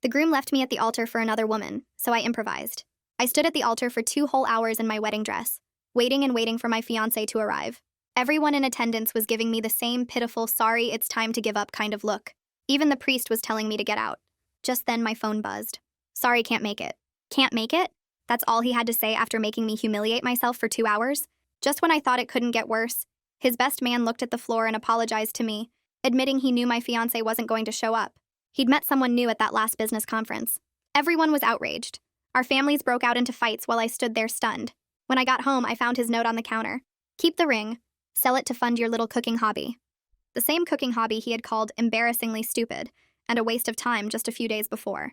The groom left me at the altar for another woman, so I improvised. I stood at the altar for 2 whole hours in my wedding dress, waiting and waiting for my fiancé to arrive. Everyone in attendance was giving me the same pitiful, sorry, it's time to give up kind of look. Even the priest was telling me to get out. Just then my phone buzzed. Sorry, can't make it. Can't make it? That's all he had to say after making me humiliate myself for 2 hours? Just when I thought it couldn't get worse, his best man looked at the floor and apologized to me, admitting he knew my fiancé wasn't going to show up. He'd met someone new at that last business conference. Everyone was outraged. Our families broke out into fights while I stood there stunned. When I got home, I found his note on the counter. Keep the ring. Sell it to fund your little cooking hobby. The same cooking hobby he had called embarrassingly stupid and a waste of time just a few days before.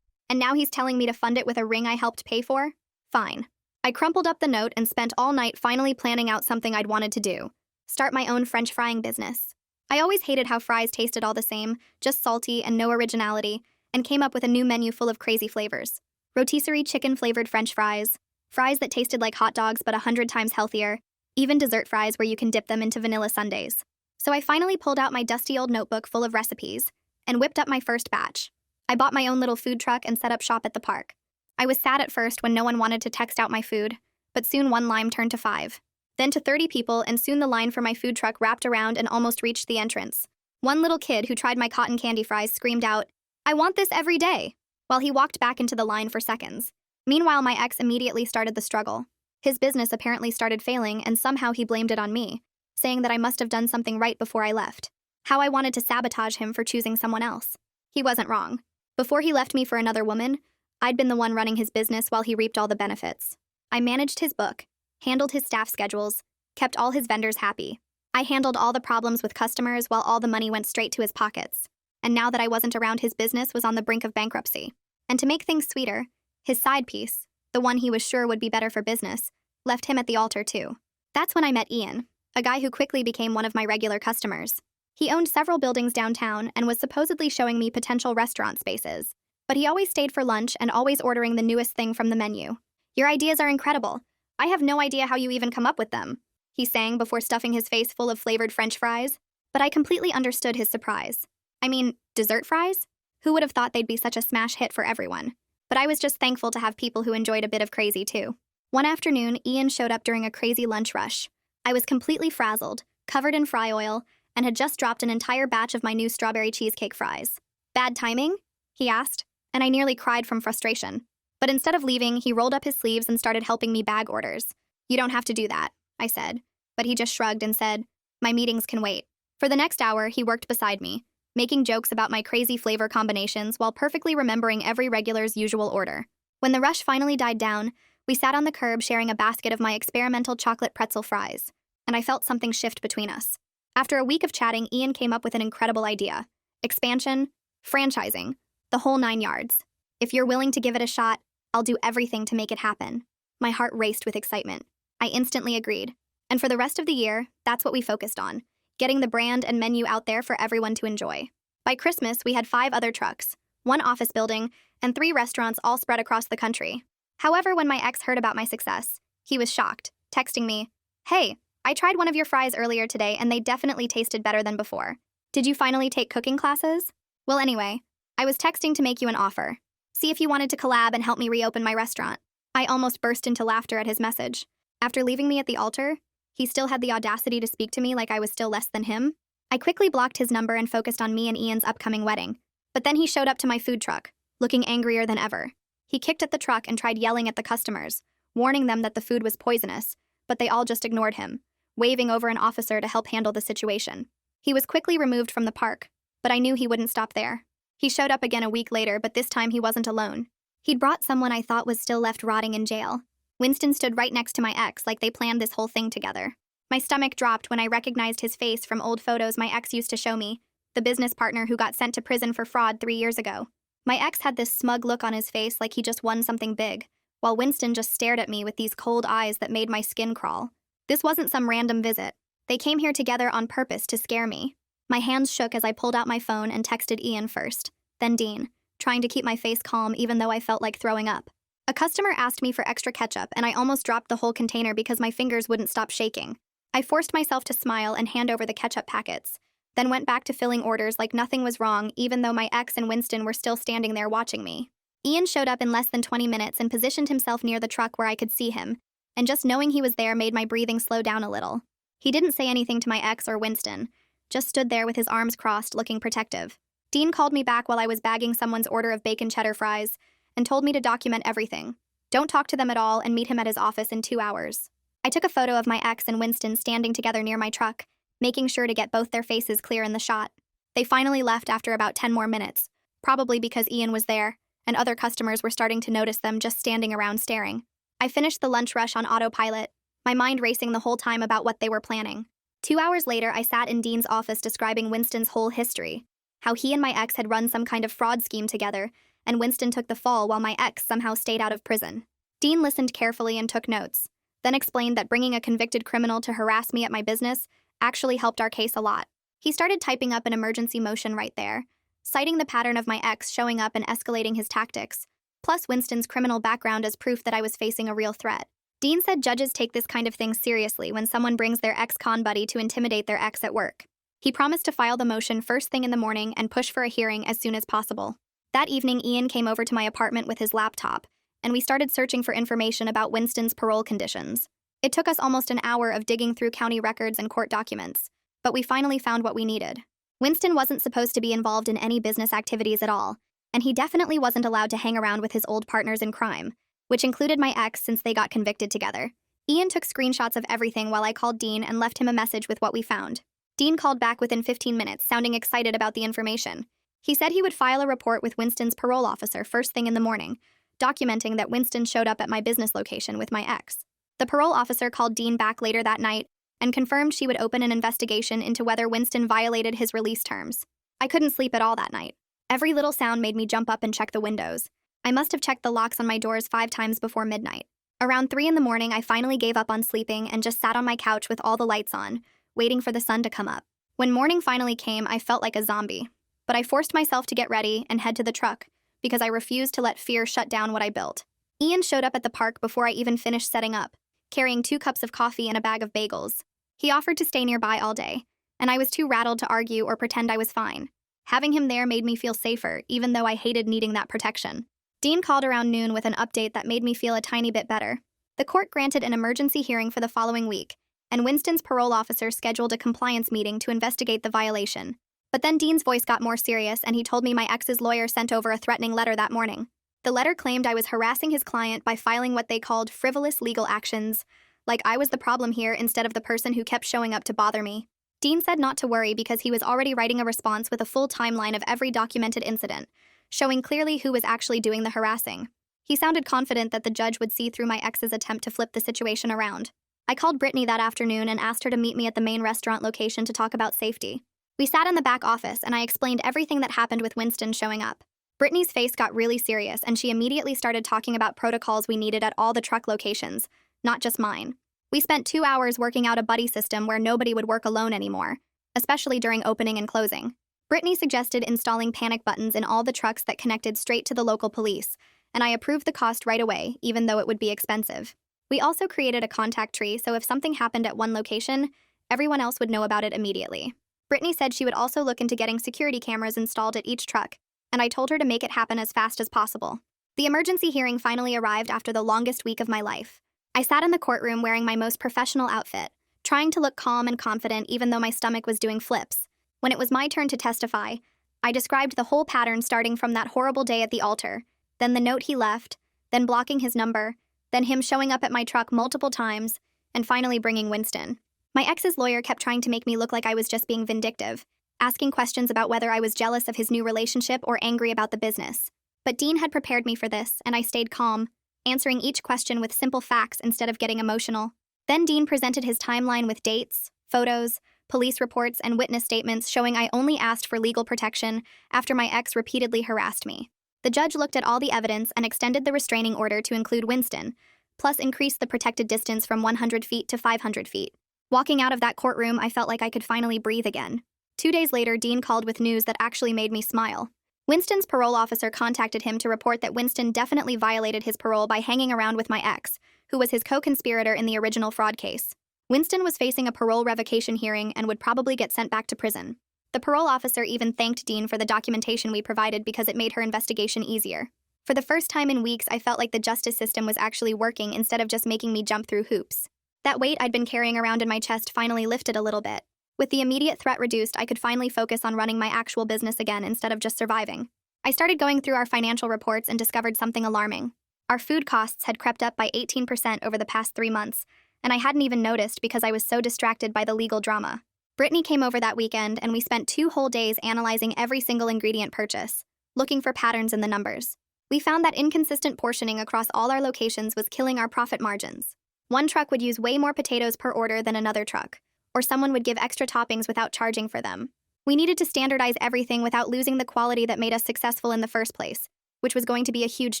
And now he's telling me to fund it with a ring I helped pay for? Fine. I crumpled up the note and spent all night finally planning out something I'd wanted to do. Start my own French frying business. I always hated how fries tasted all the same, just salty and no originality, and came up with a new menu full of crazy flavors. Rotisserie chicken-flavored French fries, fries that tasted like hot dogs but 100 times healthier, even dessert fries where you can dip them into vanilla sundaes. So I finally pulled out my dusty old notebook full of recipes and whipped up my first batch. I bought my own little food truck and set up shop at the park. I was sad at first when no one wanted to text out my food, but soon 1 line turned to 5. Then to 30 people, and soon the line for my food truck wrapped around and almost reached the entrance. One little kid who tried my cotton candy fries screamed out, "I want this every day," while he walked back into the line for seconds. Meanwhile, my ex immediately started the struggle. His business apparently started failing, and somehow he blamed it on me, saying that I must have done something right before I left. How I wanted to sabotage him for choosing someone else. He wasn't wrong. Before he left me for another woman, I'd been the one running his business while he reaped all the benefits. I managed his book, handled his staff schedules, kept all his vendors happy. I handled all the problems with customers while all the money went straight to his pockets. And now that I wasn't around, his business was on the brink of bankruptcy. And to make things sweeter, his side piece, the one he was sure would be better for business, left him at the altar too. That's when I met Ian, a guy who quickly became one of my regular customers. He owned several buildings downtown and was supposedly showing me potential restaurant spaces. But he always stayed for lunch and always ordering the newest thing from the menu. "Your ideas are incredible. I have no idea how you even come up with them," he sang before stuffing his face full of flavored French fries. But I completely understood his surprise. I mean, dessert fries? Who would have thought they'd be such a smash hit for everyone? But I was just thankful to have people who enjoyed a bit of crazy too. One afternoon, Ian showed up during a crazy lunch rush. I was completely frazzled, covered in fry oil, and had just dropped an entire batch of my new strawberry cheesecake fries. "Bad timing?" he asked, and I nearly cried from frustration. But instead of leaving, he rolled up his sleeves and started helping me bag orders. "You don't have to do that," I said, but he just shrugged and said, "My meetings can wait." For the next hour, he worked beside me, making jokes about my crazy flavor combinations while perfectly remembering every regular's usual order. When the rush finally died down, we sat on the curb sharing a basket of my experimental chocolate pretzel fries, and I felt something shift between us. After a week of chatting, Ian came up with an incredible idea. Expansion, franchising, the whole 9 yards. "If you're willing to give it a shot, I'll do everything to make it happen." My heart raced with excitement. I instantly agreed. And for the rest of the year, that's what we focused on, getting the brand and menu out there for everyone to enjoy. By Christmas, we had 5 other trucks, 1 office building, and 3 restaurants all spread across the country. However, when my ex heard about my success, he was shocked, texting me, "Hey, I tried one of your fries earlier today and they definitely tasted better than before. Did you finally take cooking classes?" Well, anyway, I was texting to make you an offer. See if you wanted to collab and help me reopen my restaurant. I almost burst into laughter at his message. After leaving me at the altar, he still had the audacity to speak to me like I was still less than him. I quickly blocked his number and focused on me and Ian's upcoming wedding. But then he showed up to my food truck, looking angrier than ever. He kicked at the truck and tried yelling at the customers, warning them that the food was poisonous, but they all just ignored him, waving over an officer to help handle the situation. He was quickly removed from the park, but I knew he wouldn't stop there. He showed up again a week later, but this time he wasn't alone. He'd brought someone I thought was still left rotting in jail. Winston stood right next to my ex like they planned this whole thing together. My stomach dropped when I recognized his face from old photos my ex used to show me, the business partner who got sent to prison for fraud 3 years ago. My ex had this smug look on his face like he just won something big, while Winston just stared at me with these cold eyes that made my skin crawl. This wasn't some random visit. They came here together on purpose to scare me. My hands shook as I pulled out my phone and texted Ian first, then Dean, trying to keep my face calm even though I felt like throwing up. A customer asked me for extra ketchup, and I almost dropped the whole container because my fingers wouldn't stop shaking. I forced myself to smile and hand over the ketchup packets, then went back to filling orders like nothing was wrong, even though my ex and Winston were still standing there watching me. Ian showed up in less than 20 minutes and positioned himself near the truck where I could see him, and just knowing he was there made my breathing slow down a little. He didn't say anything to my ex or Winston, just stood there with his arms crossed, looking protective. Dean called me back while I was bagging someone's order of bacon cheddar fries and told me to document everything. Don't talk to them at all and meet him at his office in 2 hours. I took a photo of my ex and Winston standing together near my truck, making sure to get both their faces clear in the shot. They finally left after about 10 more minutes, probably because Ian was there, and other customers were starting to notice them just standing around staring. I finished the lunch rush on autopilot, my mind racing the whole time about what they were planning. 2 hours later, I sat in Dean's office describing Winston's whole history, how he and my ex had run some kind of fraud scheme together, and Winston took the fall while my ex somehow stayed out of prison. Dean listened carefully and took notes, then explained that bringing a convicted criminal to harass me at my business actually helped our case a lot. He started typing up an emergency motion right there, citing the pattern of my ex showing up and escalating his tactics, plus Winston's criminal background as proof that I was facing a real threat. Dean said judges take this kind of thing seriously when someone brings their ex-con buddy to intimidate their ex at work. He promised to file the motion first thing in the morning and push for a hearing as soon as possible. That evening, Ian came over to my apartment with his laptop, and we started searching for information about Winston's parole conditions. It took us almost an hour of digging through county records and court documents, but we finally found what we needed. Winston wasn't supposed to be involved in any business activities at all, and he definitely wasn't allowed to hang around with his old partners in crime, which included my ex since they got convicted together. Ian took screenshots of everything while I called Dean and left him a message with what we found. Dean called back within 15 minutes, sounding excited about the information. He said he would file a report with Winston's parole officer first thing in the morning, documenting that Winston showed up at my business location with my ex. The parole officer called Dean back later that night and confirmed she would open an investigation into whether Winston violated his release terms. I couldn't sleep at all that night. Every little sound made me jump up and check the windows. I must have checked the locks on my doors 5 times before midnight. Around 3 in the morning, I finally gave up on sleeping and just sat on my couch with all the lights on, waiting for the sun to come up. When morning finally came, I felt like a zombie. But I forced myself to get ready and head to the truck because I refused to let fear shut down what I built. Ian showed up at the park before I even finished setting up, carrying 2 cups of coffee and a bag of bagels. He offered to stay nearby all day, and I was too rattled to argue or pretend I was fine. Having him there made me feel safer, even though I hated needing that protection. Dean called around noon with an update that made me feel a tiny bit better. The court granted an emergency hearing for the following week, and Winston's parole officer scheduled a compliance meeting to investigate the violation. But then Dean's voice got more serious, and he told me my ex's lawyer sent over a threatening letter that morning. The letter claimed I was harassing his client by filing what they called frivolous legal actions, like I was the problem here instead of the person who kept showing up to bother me. Dean said not to worry because he was already writing a response with a full timeline of every documented incident, showing clearly who was actually doing the harassing. He sounded confident that the judge would see through my ex's attempt to flip the situation around. I called Brittany that afternoon and asked her to meet me at the main restaurant location to talk about safety. We sat in the back office and I explained everything that happened with Winston showing up. Brittany's face got really serious and she immediately started talking about protocols we needed at all the truck locations, not just mine. We spent 2 hours working out a buddy system where nobody would work alone anymore, especially during opening and closing. Brittany suggested installing panic buttons in all the trucks that connected straight to the local police, and I approved the cost right away, even though it would be expensive. We also created a contact tree so if something happened at one location, everyone else would know about it immediately. Brittany said she would also look into getting security cameras installed at each truck, and I told her to make it happen as fast as possible. The emergency hearing finally arrived after the longest week of my life. I sat in the courtroom wearing my most professional outfit, trying to look calm and confident even though my stomach was doing flips. When it was my turn to testify, I described the whole pattern starting from that horrible day at the altar, then the note he left, then blocking his number, then him showing up at my truck multiple times, and finally bringing Winston. My ex's lawyer kept trying to make me look like I was just being vindictive, asking questions about whether I was jealous of his new relationship or angry about the business. But Dean had prepared me for this, and I stayed calm, answering each question with simple facts instead of getting emotional. Then Dean presented his timeline with dates, photos, police reports, and witness statements showing I only asked for legal protection after my ex repeatedly harassed me. The judge looked at all the evidence and extended the restraining order to include Winston, plus increased the protected distance from 100 feet to 500 feet. Walking out of that courtroom, I felt like I could finally breathe again. 2 days later, Dean called with news that actually made me smile. Winston's parole officer contacted him to report that Winston definitely violated his parole by hanging around with my ex, who was his co-conspirator in the original fraud case. Winston was facing a parole revocation hearing and would probably get sent back to prison. The parole officer even thanked Dean for the documentation we provided because it made her investigation easier. For the first time in weeks, I felt like the justice system was actually working instead of just making me jump through hoops. That weight I'd been carrying around in my chest finally lifted a little bit. With the immediate threat reduced, I could finally focus on running my actual business again instead of just surviving. I started going through our financial reports and discovered something alarming. Our food costs had crept up by 18% over the past 3 months, and I hadn't even noticed because I was so distracted by the legal drama. Brittany came over that weekend, and we spent 2 whole days analyzing every single ingredient purchase, looking for patterns in the numbers. We found that inconsistent portioning across all our locations was killing our profit margins. One truck would use way more potatoes per order than another truck, or someone would give extra toppings without charging for them. We needed to standardize everything without losing the quality that made us successful in the first place, which was going to be a huge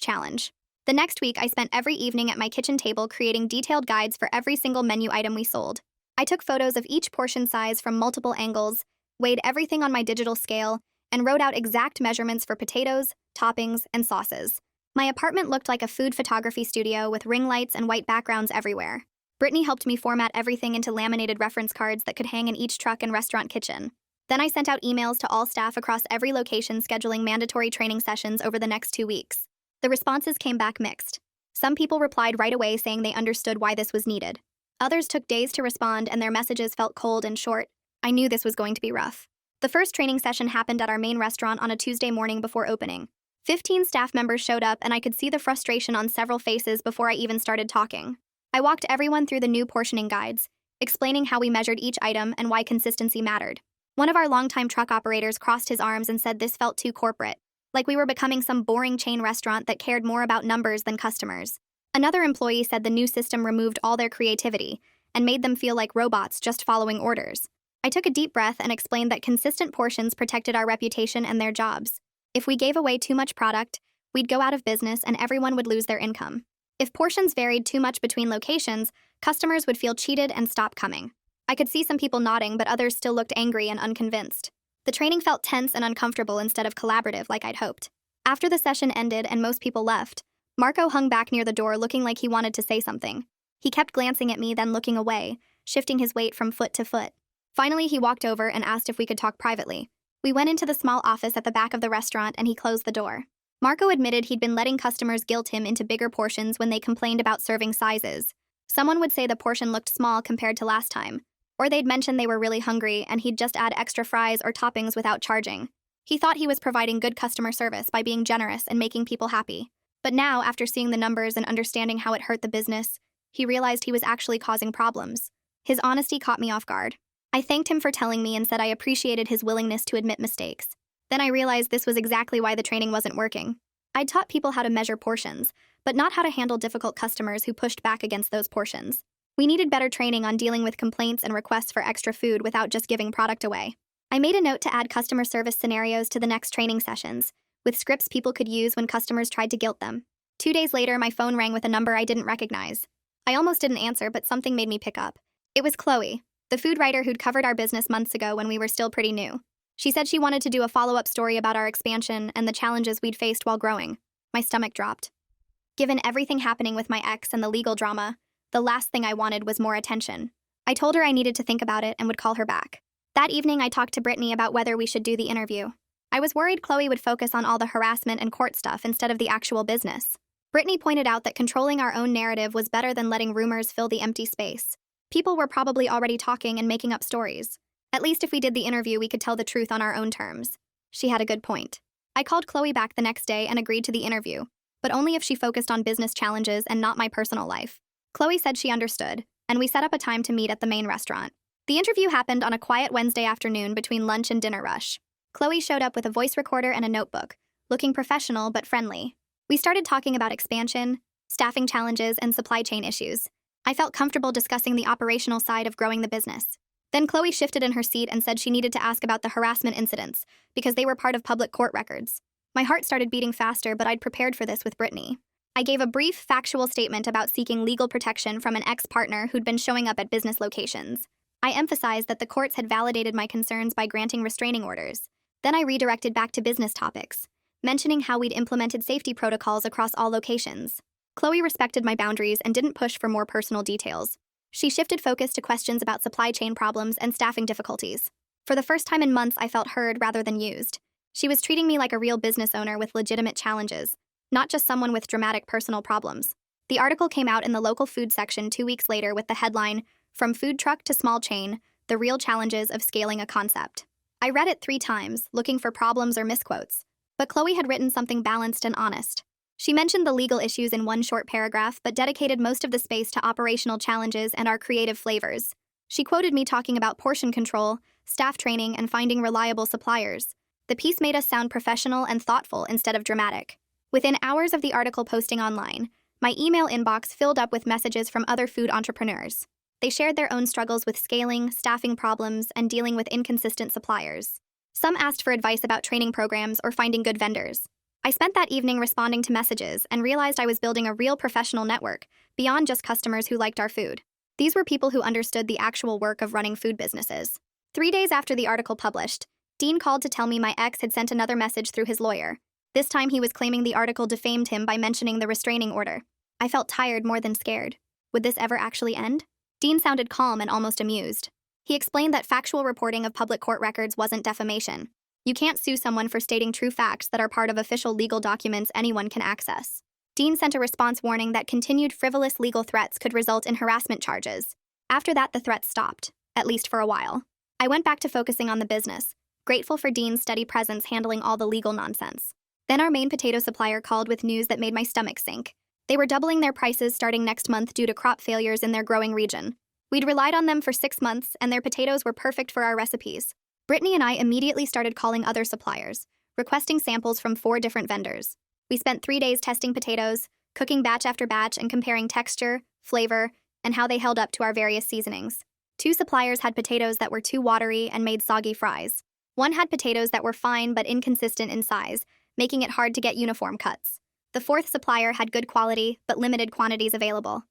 challenge. The next week, I spent every evening at my kitchen table creating detailed guides for every single menu item we sold. I took photos of each portion size from multiple angles, weighed everything on my digital scale, and wrote out exact measurements for potatoes, toppings, and sauces. My apartment looked like a food photography studio with ring lights and white backgrounds everywhere. Brittany helped me format everything into laminated reference cards that could hang in each truck and restaurant kitchen. Then I sent out emails to all staff across every location scheduling mandatory training sessions over the next 2 weeks. The responses came back mixed. Some people replied right away saying they understood why this was needed. Others took days to respond and their messages felt cold and short. I knew this was going to be rough. The first training session happened at our main restaurant on a Tuesday morning before opening. 15 staff members showed up and I could see the frustration on several faces before I even started talking. I walked everyone through the new portioning guides, explaining how we measured each item and why consistency mattered. One of our longtime truck operators crossed his arms and said this felt too corporate, like we were becoming some boring chain restaurant that cared more about numbers than customers. Another employee said the new system removed all their creativity and made them feel like robots just following orders. I took a deep breath and explained that consistent portions protected our reputation and their jobs. If we gave away too much product, we'd go out of business and everyone would lose their income. If portions varied too much between locations, customers would feel cheated and stop coming. I could see some people nodding, but others still looked angry and unconvinced. The training felt tense and uncomfortable instead of collaborative like I'd hoped. After the session ended and most people left, Marco hung back near the door looking like he wanted to say something. He kept glancing at me, then looking away, shifting his weight from foot to foot. Finally, he walked over and asked if we could talk privately. We went into the small office at the back of the restaurant and he closed the door. Marco admitted he'd been letting customers guilt him into bigger portions when they complained about serving sizes. Someone would say the portion looked small compared to last time, or they'd mention they were really hungry and he'd just add extra fries or toppings without charging. He thought he was providing good customer service by being generous and making people happy. But now, after seeing the numbers and understanding how it hurt the business, he realized he was actually causing problems. His honesty caught me off guard. I thanked him for telling me and said I appreciated his willingness to admit mistakes. Then I realized this was exactly why the training wasn't working. I'd taught people how to measure portions, but not how to handle difficult customers who pushed back against those portions. We needed better training on dealing with complaints and requests for extra food without just giving product away. I made a note to add customer service scenarios to the next training sessions, with scripts people could use when customers tried to guilt them. 2 days later, my phone rang with a number I didn't recognize. I almost didn't answer, but something made me pick up. It was Chloe, the food writer who'd covered our business months ago when we were still pretty new. She said she wanted to do a follow-up story about our expansion and the challenges we'd faced while growing. My stomach dropped. Given everything happening with my ex and the legal drama, the last thing I wanted was more attention. I told her I needed to think about it and would call her back. That evening, I talked to Brittany about whether we should do the interview. I was worried Chloe would focus on all the harassment and court stuff instead of the actual business. Brittany pointed out that controlling our own narrative was better than letting rumors fill the empty space. People were probably already talking and making up stories. At least if we did the interview, we could tell the truth on our own terms. She had a good point. I called Chloe back the next day and agreed to the interview, but only if she focused on business challenges and not my personal life. Chloe said she understood, and we set up a time to meet at the main restaurant. The interview happened on a quiet Wednesday afternoon between lunch and dinner rush. Chloe showed up with a voice recorder and a notebook, looking professional but friendly. We started talking about expansion, staffing challenges, and supply chain issues. I felt comfortable discussing the operational side of growing the business. Then Chloe shifted in her seat and said she needed to ask about the harassment incidents because they were part of public court records. My heart started beating faster, but I'd prepared for this with Brittany. I gave a brief, factual statement about seeking legal protection from an ex-partner who'd been showing up at business locations. I emphasized that the courts had validated my concerns by granting restraining orders. Then I redirected back to business topics, mentioning how we'd implemented safety protocols across all locations. Chloe respected my boundaries and didn't push for more personal details. She shifted focus to questions about supply chain problems and staffing difficulties. For the first time in months, I felt heard rather than used. She was treating me like a real business owner with legitimate challenges, not just someone with dramatic personal problems. The article came out in the local food section 2 weeks later with the headline, "From Food Truck to Small Chain, The Real Challenges of Scaling a Concept." I read it 3 times, looking for problems or misquotes. But Chloe had written something balanced and honest. She mentioned the legal issues in one short paragraph, but dedicated most of the space to operational challenges and our creative flavors. She quoted me talking about portion control, staff training, and finding reliable suppliers. The piece made us sound professional and thoughtful instead of dramatic. Within hours of the article posting online, my email inbox filled up with messages from other food entrepreneurs. They shared their own struggles with scaling, staffing problems, and dealing with inconsistent suppliers. Some asked for advice about training programs or finding good vendors. I spent that evening responding to messages and realized I was building a real professional network, beyond just customers who liked our food. These were people who understood the actual work of running food businesses. 3 days after the article published, Dean called to tell me my ex had sent another message through his lawyer. This time he was claiming the article defamed him by mentioning the restraining order. I felt tired more than scared. Would this ever actually end? Dean sounded calm and almost amused. He explained that factual reporting of public court records wasn't defamation. You can't sue someone for stating true facts that are part of official legal documents anyone can access. Dean sent a response warning that continued frivolous legal threats could result in harassment charges. After that, the threats stopped, at least for a while. I went back to focusing on the business, grateful for Dean's steady presence handling all the legal nonsense. Then our main potato supplier called with news that made my stomach sink. They were doubling their prices starting next month due to crop failures in their growing region. We'd relied on them for 6 months, and their potatoes were perfect for our recipes. Brittany and I immediately started calling other suppliers, requesting samples from 4 different vendors. We spent 3 days testing potatoes, cooking batch after batch, and comparing texture, flavor, and how they held up to our various seasonings. 2 suppliers had potatoes that were too watery and made soggy fries. One had potatoes that were fine but inconsistent in size, making it hard to get uniform cuts. The 4th supplier had good quality but limited quantities available.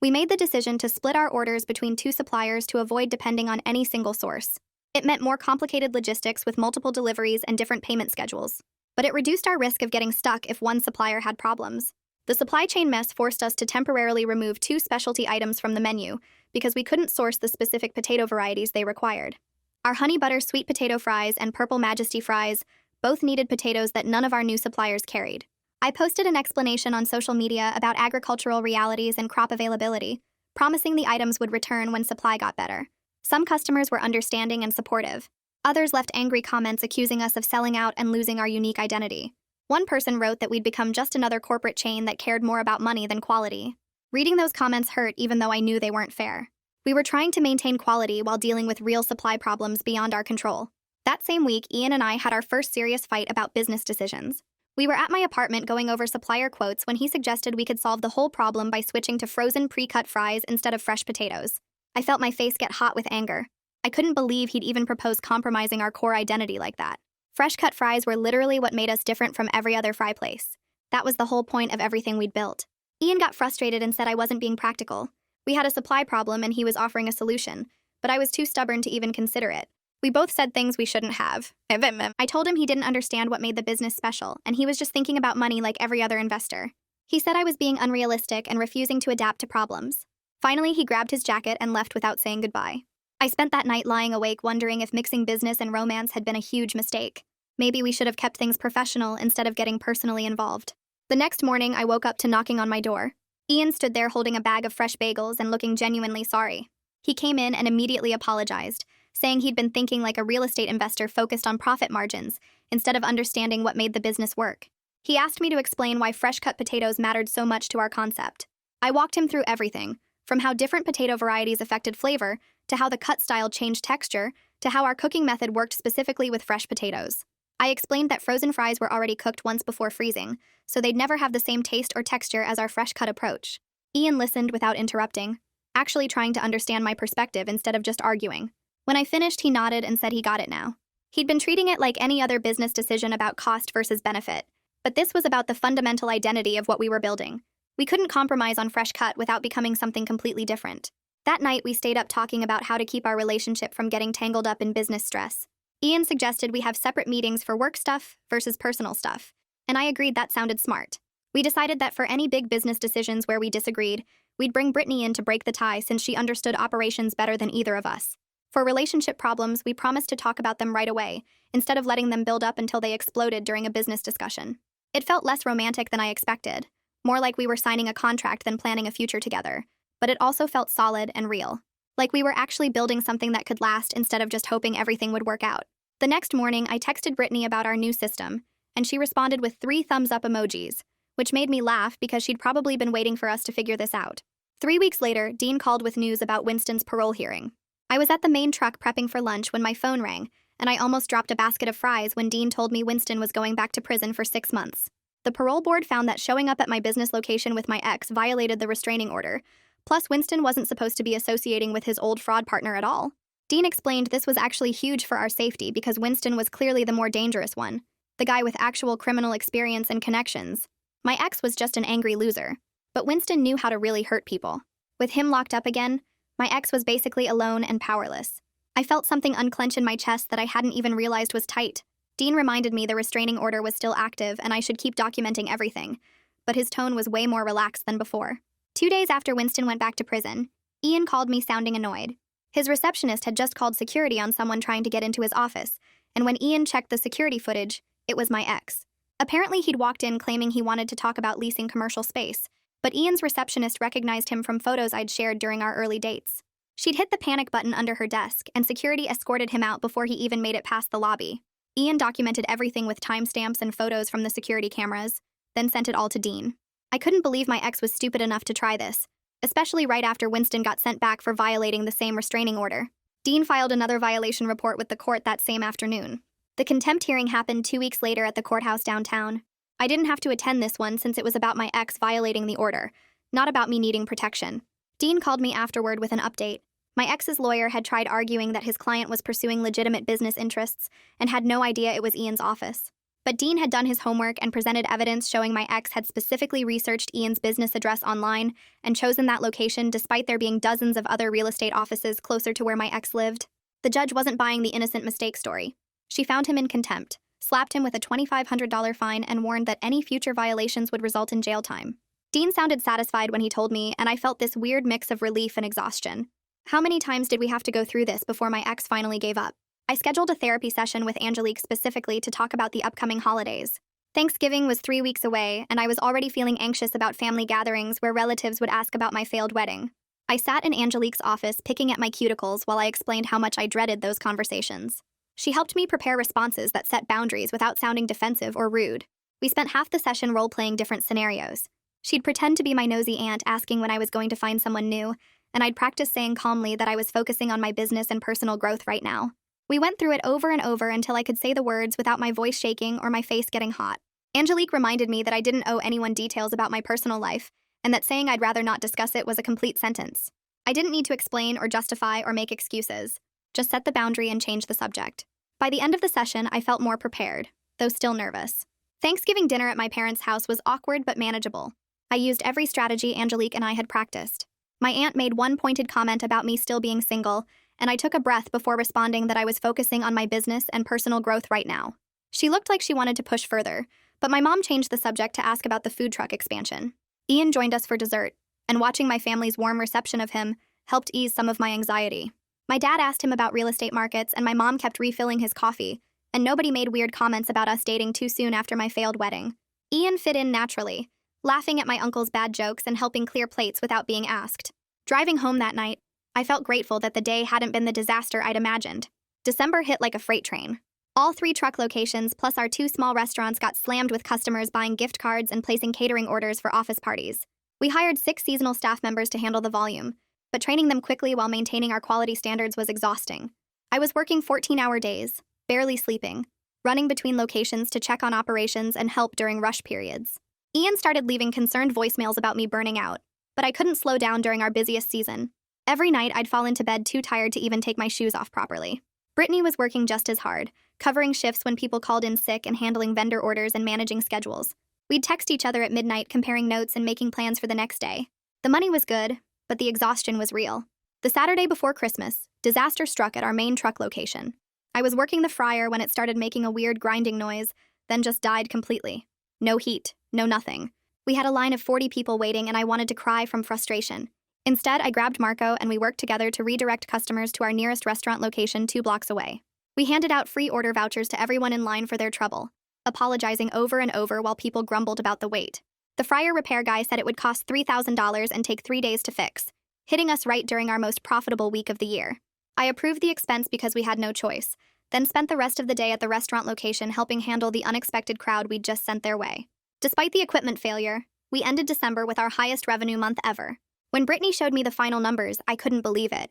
We made the decision to split our orders between 2 suppliers to avoid depending on any single source. It meant more complicated logistics with multiple deliveries and different payment schedules. But it reduced our risk of getting stuck if one supplier had problems. The supply chain mess forced us to temporarily remove 2 specialty items from the menu because we couldn't source the specific potato varieties they required. Our honey butter sweet potato fries and purple majesty fries both needed potatoes that none of our new suppliers carried. I posted an explanation on social media about agricultural realities and crop availability, promising the items would return when supply got better. Some customers were understanding and supportive. Others left angry comments accusing us of selling out and losing our unique identity. One person wrote that we'd become just another corporate chain that cared more about money than quality. Reading those comments hurt even though I knew they weren't fair. We were trying to maintain quality while dealing with real supply problems beyond our control. That same week, Ian and I had our first serious fight about business decisions. We were at my apartment going over supplier quotes when he suggested we could solve the whole problem by switching to frozen pre-cut fries instead of fresh potatoes. I felt my face get hot with anger. I couldn't believe he'd even propose compromising our core identity like that. Fresh-cut fries were literally what made us different from every other fry place. That was the whole point of everything we'd built. Ian got frustrated and said I wasn't being practical. We had a supply problem and he was offering a solution, but I was too stubborn to even consider it. We both said things we shouldn't have. I told him he didn't understand what made the business special, and he was just thinking about money like every other investor. He said I was being unrealistic and refusing to adapt to problems. Finally, he grabbed his jacket and left without saying goodbye. I spent that night lying awake wondering if mixing business and romance had been a huge mistake. Maybe we should have kept things professional instead of getting personally involved. The next morning, I woke up to knocking on my door. Ian stood there holding a bag of fresh bagels and looking genuinely sorry. He came in and immediately apologized, saying he'd been thinking like a real estate investor focused on profit margins instead of understanding what made the business work. He asked me to explain why fresh-cut potatoes mattered so much to our concept. I walked him through everything, from how different potato varieties affected flavor, to how the cut style changed texture, to how our cooking method worked specifically with fresh potatoes. I explained that frozen fries were already cooked once before freezing, so they'd never have the same taste or texture as our fresh-cut approach. Ian listened without interrupting, actually trying to understand my perspective instead of just arguing. When I finished, he nodded and said he got it now. He'd been treating it like any other business decision about cost versus benefit, but this was about the fundamental identity of what we were building. We couldn't compromise on fresh cut without becoming something completely different. That night, we stayed up talking about how to keep our relationship from getting tangled up in business stress. Ian suggested we have separate meetings for work stuff versus personal stuff, and I agreed that sounded smart. We decided that for any big business decisions where we disagreed, we'd bring Brittany in to break the tie since she understood operations better than either of us. For relationship problems, we promised to talk about them right away, instead of letting them build up until they exploded during a business discussion. It felt less romantic than I expected, more like we were signing a contract than planning a future together, but it also felt solid and real. Like we were actually building something that could last instead of just hoping everything would work out. The next morning, I texted Brittany about our new system, and she responded with 3 thumbs-up emojis, which made me laugh because she'd probably been waiting for us to figure this out. 3 weeks later, Dean called with news about Winston's parole hearing. I was at the main truck prepping for lunch when my phone rang, and I almost dropped a basket of fries when Dean told me Winston was going back to prison for 6 months. The parole board found that showing up at my business location with my ex violated the restraining order, plus Winston wasn't supposed to be associating with his old fraud partner at all. Dean explained this was actually huge for our safety because Winston was clearly the more dangerous one, the guy with actual criminal experience and connections. My ex was just an angry loser, but Winston knew how to really hurt people. With him locked up again, my ex was basically alone and powerless. I felt something unclench in my chest that I hadn't even realized was tight. Dean reminded me the restraining order was still active and I should keep documenting everything, but his tone was way more relaxed than before. 2 days after Winston went back to prison, Ian called me sounding annoyed. His receptionist had just called security on someone trying to get into his office, and when Ian checked the security footage, it was my ex. Apparently he'd walked in claiming he wanted to talk about leasing commercial space, but Ian's receptionist recognized him from photos I'd shared during our early dates. She'd hit the panic button under her desk, and security escorted him out before he even made it past the lobby. Ian documented everything with timestamps and photos from the security cameras, then sent it all to Dean. I couldn't believe my ex was stupid enough to try this, especially right after Winston got sent back for violating the same restraining order. Dean filed another violation report with the court that same afternoon. The contempt hearing happened 2 weeks later at the courthouse downtown. I didn't have to attend this one since it was about my ex violating the order, not about me needing protection. Dean called me afterward with an update. My ex's lawyer had tried arguing that his client was pursuing legitimate business interests and had no idea it was Ian's office. But Dean had done his homework and presented evidence showing my ex had specifically researched Ian's business address online and chosen that location despite there being dozens of other real estate offices closer to where my ex lived. The judge wasn't buying the innocent mistake story. She found him in contempt, slapped him with a $2,500 fine, and warned that any future violations would result in jail time. Dean sounded satisfied when he told me, and I felt this weird mix of relief and exhaustion. How many times did we have to go through this before my ex finally gave up? I scheduled a therapy session with Angelique specifically to talk about the upcoming holidays. Thanksgiving was 3 weeks away, and I was already feeling anxious about family gatherings where relatives would ask about my failed wedding. I sat in Angelique's office picking at my cuticles while I explained how much I dreaded those conversations. She helped me prepare responses that set boundaries without sounding defensive or rude. We spent half the session role-playing different scenarios. She'd pretend to be my nosy aunt asking when I was going to find someone new, and I'd practice saying calmly that I was focusing on my business and personal growth right now. We went through it over and over until I could say the words without my voice shaking or my face getting hot. Angelique reminded me that I didn't owe anyone details about my personal life, and that saying I'd rather not discuss it was a complete sentence. I didn't need to explain or justify or make excuses. Just set the boundary and change the subject. By the end of the session, I felt more prepared, though still nervous. Thanksgiving dinner at my parents' house was awkward but manageable. I used every strategy Angelique and I had practiced. My aunt made one pointed comment about me still being single, and I took a breath before responding that I was focusing on my business and personal growth right now. She looked like she wanted to push further, but my mom changed the subject to ask about the food truck expansion. Ian joined us for dessert, and watching my family's warm reception of him helped ease some of my anxiety. My dad asked him about real estate markets, and my mom kept refilling his coffee, and nobody made weird comments about us dating too soon after my failed wedding. Ian fit in naturally, laughing at my uncle's bad jokes and helping clear plates without being asked. Driving home that night, I felt grateful that the day hadn't been the disaster I'd imagined. December hit like a freight train. All 3 truck locations plus our 2 small restaurants got slammed with customers buying gift cards and placing catering orders for office parties. We hired 6 seasonal staff members to handle the volume, but training them quickly while maintaining our quality standards was exhausting. I was working 14-hour days, barely sleeping, running between locations to check on operations and help during rush periods. Ian started leaving concerned voicemails about me burning out, but I couldn't slow down during our busiest season. Every night, I'd fall into bed too tired to even take my shoes off properly. Brittany was working just as hard, covering shifts when people called in sick and handling vendor orders and managing schedules. We'd text each other at midnight comparing notes and making plans for the next day. The money was good, but the exhaustion was real. The Saturday before Christmas, disaster struck at our main truck location. I was working the fryer when it started making a weird grinding noise, then just died completely. No heat, no nothing. We had a line of 40 people waiting and I wanted to cry from frustration. Instead, I grabbed Marco and we worked together to redirect customers to our nearest restaurant location 2 blocks away. We handed out free order vouchers to everyone in line for their trouble, apologizing over and over while people grumbled about the wait. The fryer repair guy said it would cost $3,000 and take 3 days to fix, hitting us right during our most profitable week of the year. I approved the expense because we had no choice, then spent the rest of the day at the restaurant location helping handle the unexpected crowd we'd just sent their way. Despite the equipment failure, we ended December with our highest revenue month ever. When Brittany showed me the final numbers, I couldn't believe it.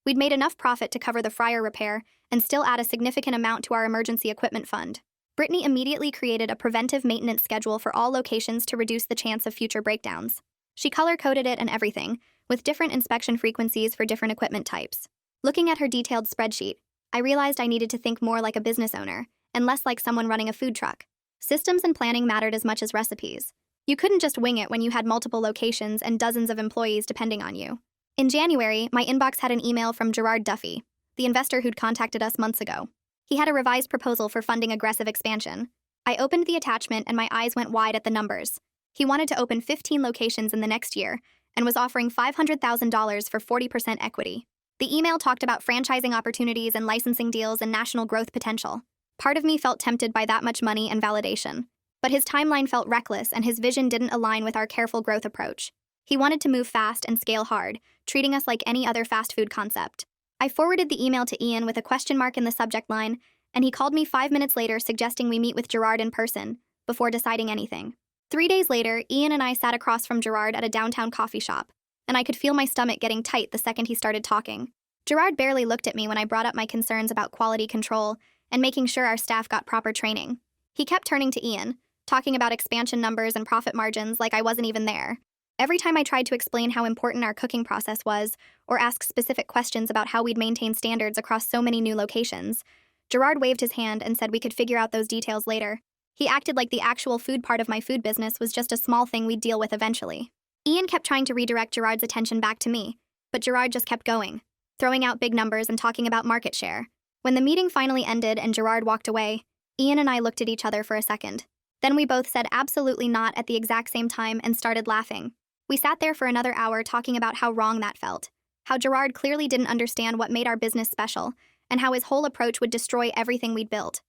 We'd made enough profit to cover the fryer repair and still add a significant amount to our emergency equipment fund. Brittany immediately created a preventive maintenance schedule for all locations to reduce the chance of future breakdowns. She color-coded it and everything, with different inspection frequencies for different equipment types. Looking at her detailed spreadsheet, I realized I needed to think more like a business owner and less like someone running a food truck. Systems and planning mattered as much as recipes. You couldn't just wing it when you had multiple locations and dozens of employees depending on you. In January, my inbox had an email from Gerard Duffy, the investor who'd contacted us months ago. He had a revised proposal for funding aggressive expansion. I opened the attachment and my eyes went wide at the numbers. He wanted to open 15 locations in the next year and was offering $500,000 for 40% equity. The email talked about franchising opportunities and licensing deals and national growth potential. Part of me felt tempted by that much money and validation. But his timeline felt reckless and his vision didn't align with our careful growth approach. He wanted to move fast and scale hard, treating us like any other fast food concept. I forwarded the email to Ian with a question mark in the subject line, and he called me 5 minutes later suggesting we meet with Gerard in person, before deciding anything. 3 days later, Ian and I sat across from Gerard at a downtown coffee shop, and I could feel my stomach getting tight the second he started talking. Gerard barely looked at me when I brought up my concerns about quality control and making sure our staff got proper training. He kept turning to Ian, talking about expansion numbers and profit margins like I wasn't even there. Every time I tried to explain how important our cooking process was, or ask specific questions about how we'd maintain standards across so many new locations, Gerard waved his hand and said we could figure out those details later. He acted like the actual food part of my food business was just a small thing we'd deal with eventually. Ian kept trying to redirect Gerard's attention back to me, but Gerard just kept going, throwing out big numbers and talking about market share. When the meeting finally ended and Gerard walked away, Ian and I looked at each other for a second. Then we both said absolutely not at the exact same time and started laughing. We sat there for another hour talking about how wrong that felt, how Gerard clearly didn't understand what made our business special, and how his whole approach would destroy everything we'd built.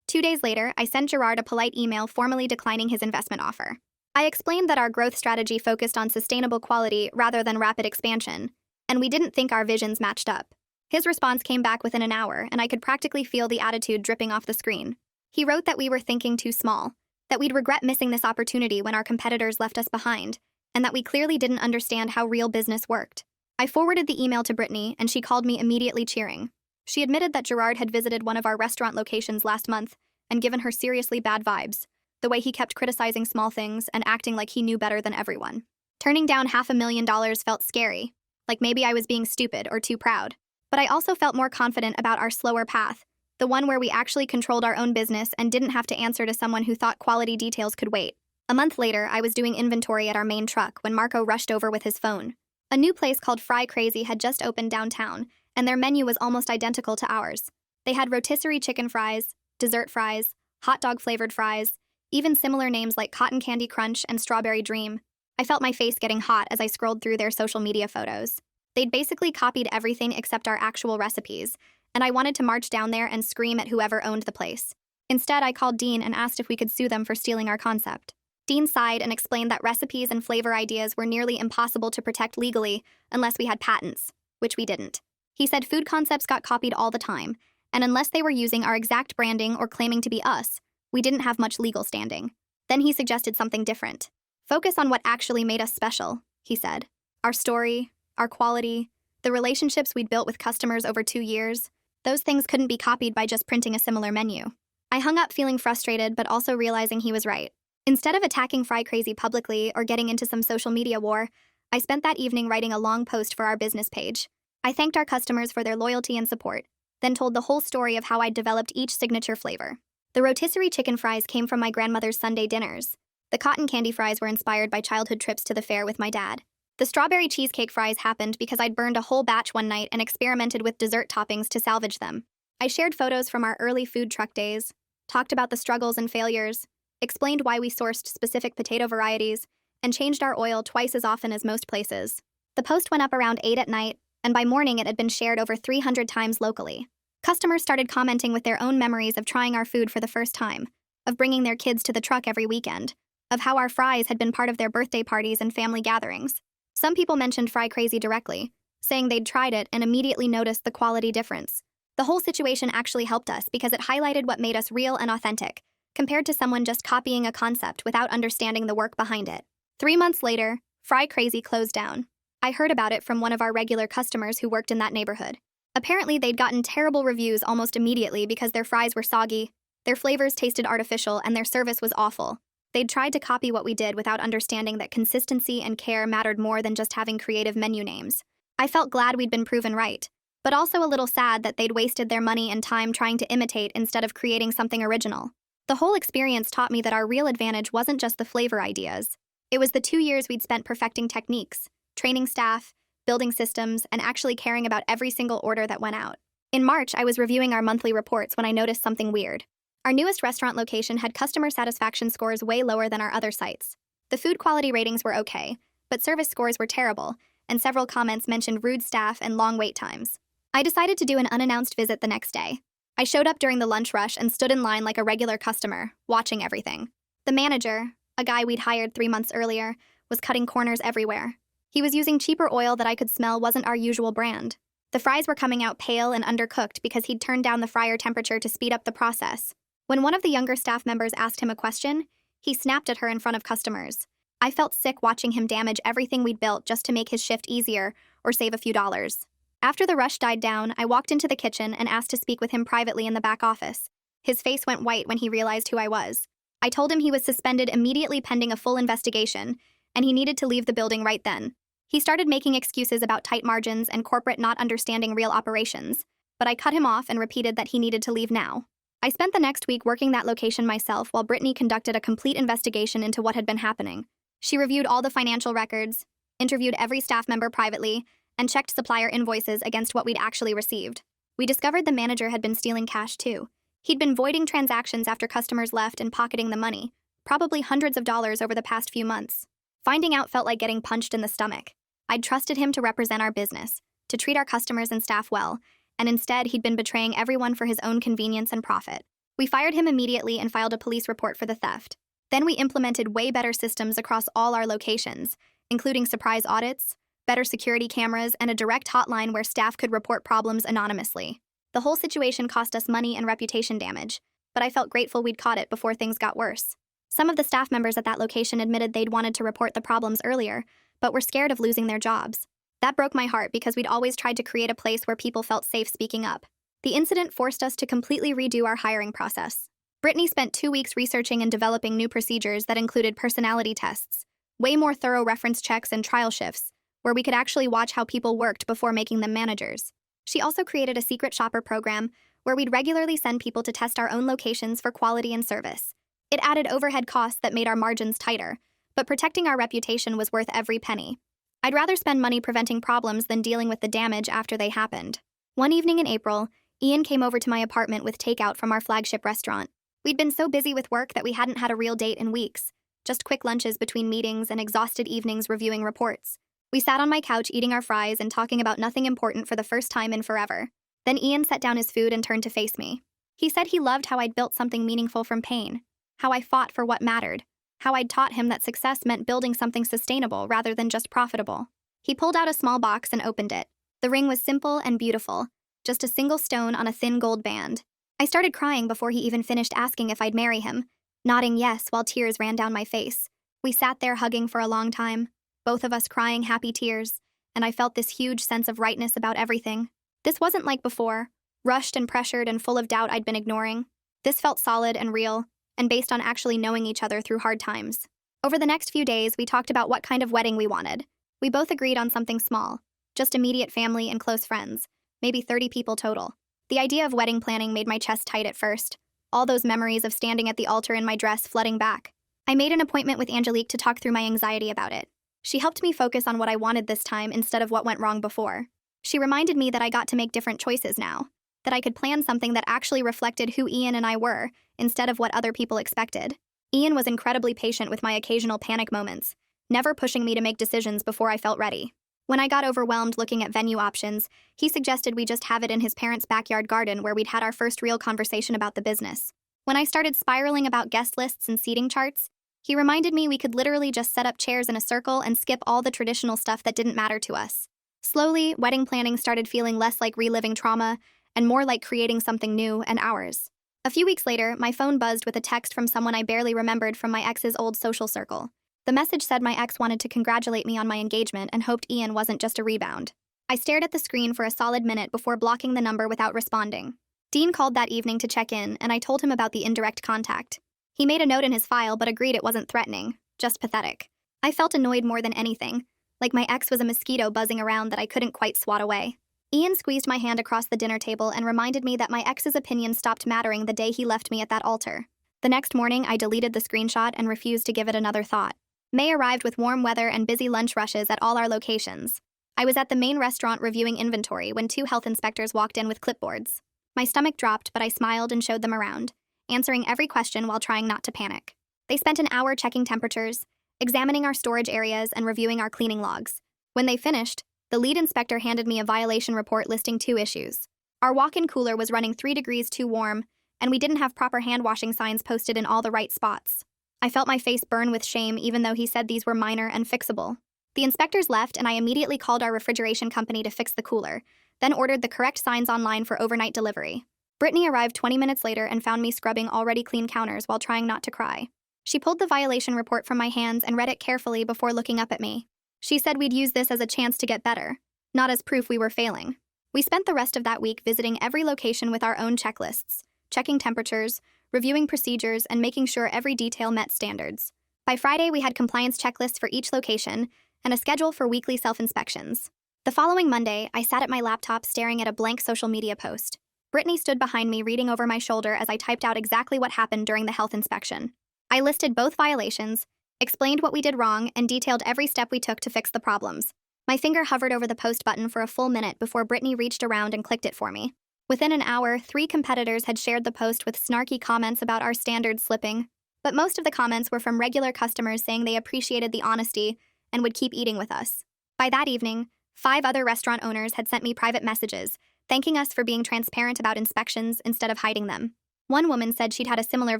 2 days later, I sent Gerard a polite email formally declining his investment offer. I explained that our growth strategy focused on sustainable quality rather than rapid expansion, and we didn't think our visions matched up. His response came back within an hour, and I could practically feel the attitude dripping off the screen. He wrote that we were thinking too small, that we'd regret missing this opportunity when our competitors left us behind, and that we clearly didn't understand how real business worked. I forwarded the email to Brittany, and she called me immediately cheering. She admitted that Gerard had visited one of our restaurant locations last month and given her seriously bad vibes, the way he kept criticizing small things and acting like he knew better than everyone. Turning down $500,000 felt scary, like maybe I was being stupid or too proud. But I also felt more confident about our slower path, the one where we actually controlled our own business and didn't have to answer to someone who thought quality details could wait. A month later, I was doing inventory at our main truck when Marco rushed over with his phone. A new place called Fry Crazy had just opened downtown, and their menu was almost identical to ours. They had rotisserie chicken fries, dessert fries, hot dog-flavored fries, even similar names like Cotton Candy Crunch and Strawberry Dream. I felt my face getting hot as I scrolled through their social media photos. They'd basically copied everything except our actual recipes, and I wanted to march down there and scream at whoever owned the place. Instead, I called Dean and asked if we could sue them for stealing our concept. Dean sighed and explained that recipes and flavor ideas were nearly impossible to protect legally unless we had patents, which we didn't. He said food concepts got copied all the time, and unless they were using our exact branding or claiming to be us, we didn't have much legal standing. Then he suggested something different. Focus on what actually made us special, he said. Our story, our quality, the relationships we'd built with customers over 2 years, those things couldn't be copied by just printing a similar menu. I hung up feeling frustrated but also realizing he was right. Instead of attacking Fry Crazy publicly or getting into some social media war, I spent that evening writing a long post for our business page. I thanked our customers for their loyalty and support, then told the whole story of how I'd developed each signature flavor. The rotisserie chicken fries came from my grandmother's Sunday dinners. The cotton candy fries were inspired by childhood trips to the fair with my dad. The strawberry cheesecake fries happened because I'd burned a whole batch one night and experimented with dessert toppings to salvage them. I shared photos from our early food truck days, talked about the struggles and failures, explained why we sourced specific potato varieties, and changed our oil twice as often as most places. The post went up around 8 at night, and by morning it had been shared over 300 times locally. Customers started commenting with their own memories of trying our food for the first time, of bringing their kids to the truck every weekend, of how our fries had been part of their birthday parties and family gatherings. Some people mentioned Fry Crazy directly, saying they'd tried it and immediately noticed the quality difference. The whole situation actually helped us because it highlighted what made us real and authentic, compared to someone just copying a concept without understanding the work behind it. 3 months later, Fry Crazy closed down. I heard about it from one of our regular customers who worked in that neighborhood. Apparently, they'd gotten terrible reviews almost immediately because their fries were soggy, their flavors tasted artificial, and their service was awful. They'd tried to copy what we did without understanding that consistency and care mattered more than just having creative menu names. I felt glad we'd been proven right, but also a little sad that they'd wasted their money and time trying to imitate instead of creating something original. The whole experience taught me that our real advantage wasn't just the flavor ideas. It was the 2 years we'd spent perfecting techniques, training staff, building systems, and actually caring about every single order that went out. In March, I was reviewing our monthly reports when I noticed something weird. Our newest restaurant location had customer satisfaction scores way lower than our other sites. The food quality ratings were okay, but service scores were terrible, and several comments mentioned rude staff and long wait times. I decided to do an unannounced visit the next day. I showed up during the lunch rush and stood in line like a regular customer, watching everything. The manager, a guy we'd hired 3 months earlier, was cutting corners everywhere. He was using cheaper oil that I could smell wasn't our usual brand. The fries were coming out pale and undercooked because he'd turned down the fryer temperature to speed up the process. When one of the younger staff members asked him a question, he snapped at her in front of customers. I felt sick watching him damage everything we'd built just to make his shift easier or save a few dollars. After the rush died down, I walked into the kitchen and asked to speak with him privately in the back office. His face went white when he realized who I was. I told him he was suspended immediately pending a full investigation, and he needed to leave the building right then. He started making excuses about tight margins and corporate not understanding real operations, but I cut him off and repeated that he needed to leave now. I spent the next week working that location myself while Brittany conducted a complete investigation into what had been happening. She reviewed all the financial records, interviewed every staff member privately, and checked supplier invoices against what we'd actually received. We discovered the manager had been stealing cash too. He'd been voiding transactions after customers left and pocketing the money, probably hundreds of dollars over the past few months. Finding out felt like getting punched in the stomach. I'd trusted him to represent our business, to treat our customers and staff well, and instead he'd been betraying everyone for his own convenience and profit. We fired him immediately and filed a police report for the theft. Then we implemented way better systems across all our locations, including surprise audits, better security cameras, and a direct hotline where staff could report problems anonymously. The whole situation cost us money and reputation damage, but I felt grateful we'd caught it before things got worse. Some of the staff members at that location admitted they'd wanted to report the problems earlier, but were scared of losing their jobs. That broke my heart because we'd always tried to create a place where people felt safe speaking up. The incident forced us to completely redo our hiring process. Brittany spent 2 weeks researching and developing new procedures that included personality tests, way more thorough reference checks and trial shifts, where we could actually watch how people worked before making them managers. She also created a secret shopper program where we'd regularly send people to test our own locations for quality and service. It added overhead costs that made our margins tighter, but protecting our reputation was worth every penny. I'd rather spend money preventing problems than dealing with the damage after they happened. One evening in April, Ian came over to my apartment with takeout from our flagship restaurant. We'd been so busy with work that we hadn't had a real date in weeks, just quick lunches between meetings and exhausted evenings reviewing reports. We sat on my couch eating our fries and talking about nothing important for the first time in forever. Then Ian set down his food and turned to face me. He said he loved how I'd built something meaningful from pain, how I fought for what mattered, how I'd taught him that success meant building something sustainable rather than just profitable. He pulled out a small box and opened it. The ring was simple and beautiful, just a single stone on a thin gold band. I started crying before he even finished asking if I'd marry him, nodding yes while tears ran down my face. We sat there hugging for a long time, both of us crying happy tears, and I felt this huge sense of rightness about everything. This wasn't like before, rushed and pressured and full of doubt I'd been ignoring. This felt solid and real, and based on actually knowing each other through hard times. Over the next few days, we talked about what kind of wedding we wanted. We both agreed on something small, just immediate family and close friends, maybe 30 people total. The idea of wedding planning made my chest tight at first, all those memories of standing at the altar in my dress flooding back. I made an appointment with Angelique to talk through my anxiety about it. She helped me focus on what I wanted this time instead of what went wrong before. She reminded me that I got to make different choices now, that I could plan something that actually reflected who Ian and I were, instead of what other people expected. Ian was incredibly patient with my occasional panic moments, never pushing me to make decisions before I felt ready. When I got overwhelmed looking at venue options, he suggested we just have it in his parents' backyard garden where we'd had our first real conversation about the business. When I started spiraling about guest lists and seating charts, he reminded me we could literally just set up chairs in a circle and skip all the traditional stuff that didn't matter to us. Slowly, wedding planning started feeling less like reliving trauma and more like creating something new and ours. A few weeks later, my phone buzzed with a text from someone I barely remembered from my ex's old social circle. The message said my ex wanted to congratulate me on my engagement and hoped Ian wasn't just a rebound. I stared at the screen for a solid minute before blocking the number without responding. Dean called that evening to check in, and I told him about the indirect contact. He made a note in his file but agreed it wasn't threatening, just pathetic. I felt annoyed more than anything, like my ex was a mosquito buzzing around that I couldn't quite swat away. Ian squeezed my hand across the dinner table and reminded me that my ex's opinion stopped mattering the day he left me at that altar. The next morning, I deleted the screenshot and refused to give it another thought. May arrived with warm weather and busy lunch rushes at all our locations. I was at the main restaurant reviewing inventory when 2 health inspectors walked in with clipboards. My stomach dropped, but I smiled and showed them around, answering every question while trying not to panic. They spent an hour checking temperatures, examining our storage areas, and reviewing our cleaning logs. When they finished, the lead inspector handed me a violation report listing 2 issues. Our walk-in cooler was running 3 degrees too warm, and we didn't have proper hand-washing signs posted in all the right spots. I felt my face burn with shame even though he said these were minor and fixable. The inspectors left and I immediately called our refrigeration company to fix the cooler, then ordered the correct signs online for overnight delivery. Brittany arrived 20 minutes later and found me scrubbing already clean counters while trying not to cry. She pulled the violation report from my hands and read it carefully before looking up at me. She said we'd use this as a chance to get better, not as proof we were failing. We spent the rest of that week visiting every location with our own checklists, checking temperatures, reviewing procedures, and making sure every detail met standards. By Friday, we had compliance checklists for each location and a schedule for weekly self-inspections. The following Monday, I sat at my laptop staring at a blank social media post. Brittany stood behind me reading over my shoulder as I typed out exactly what happened during the health inspection. I listed both violations, explained what we did wrong, and detailed every step we took to fix the problems. My finger hovered over the post button for a full minute before Brittany reached around and clicked it for me. Within an hour, 3 competitors had shared the post with snarky comments about our standards slipping, but most of the comments were from regular customers saying they appreciated the honesty and would keep eating with us. By that evening, 5 other restaurant owners had sent me private messages, thanking us for being transparent about inspections instead of hiding them. One woman said she'd had a similar